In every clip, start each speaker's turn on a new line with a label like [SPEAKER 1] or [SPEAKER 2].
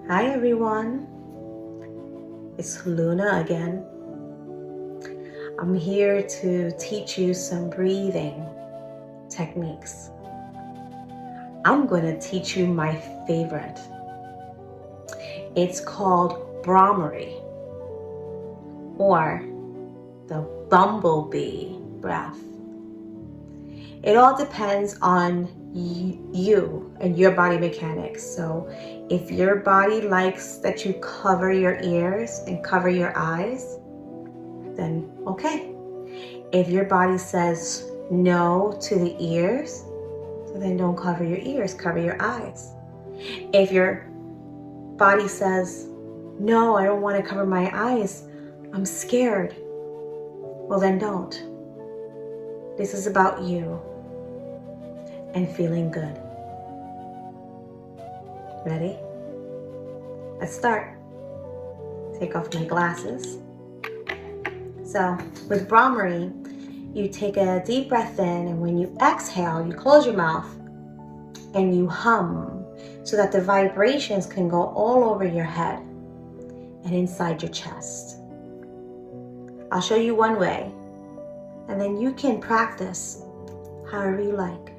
[SPEAKER 1] Hi everyone, it's Luna again. I'm here to teach you some breathing techniques. I'm going to teach you my favorite. It's called bhramari, or the bumblebee breath. It all depends on you and your body mechanics. So if your body likes that you cover your ears and cover your eyes, then okay. If your body says no to the ears, so then don't cover your ears, cover your eyes. If your body says, no, I don't want to cover my eyes, I'm scared, well then don't. This is about you and feeling good. Ready? Let's start. Take off my glasses. So with bhramari, you take a deep breath in, and when you exhale, you close your mouth and you hum so that the vibrations can go all over your head and inside your chest. I'll show you one way, and then you can practice however you like.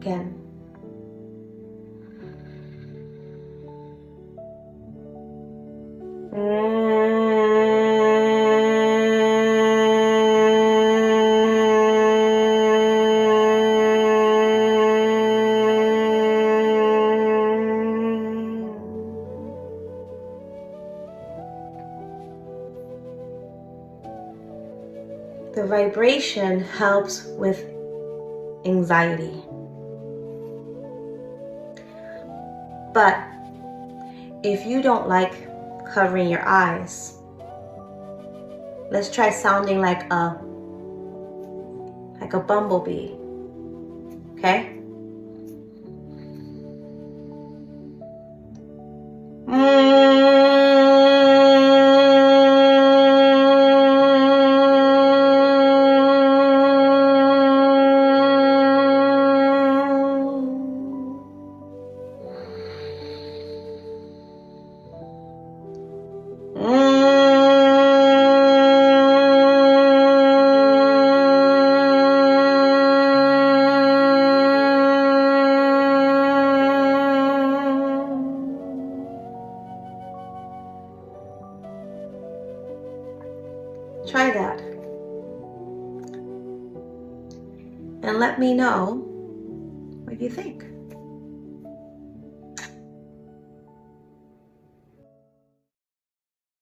[SPEAKER 1] Again. The vibration helps with anxiety. But if you don't like covering your eyes, let's try sounding like a bumblebee. Okay? Try that. And let me know what you think.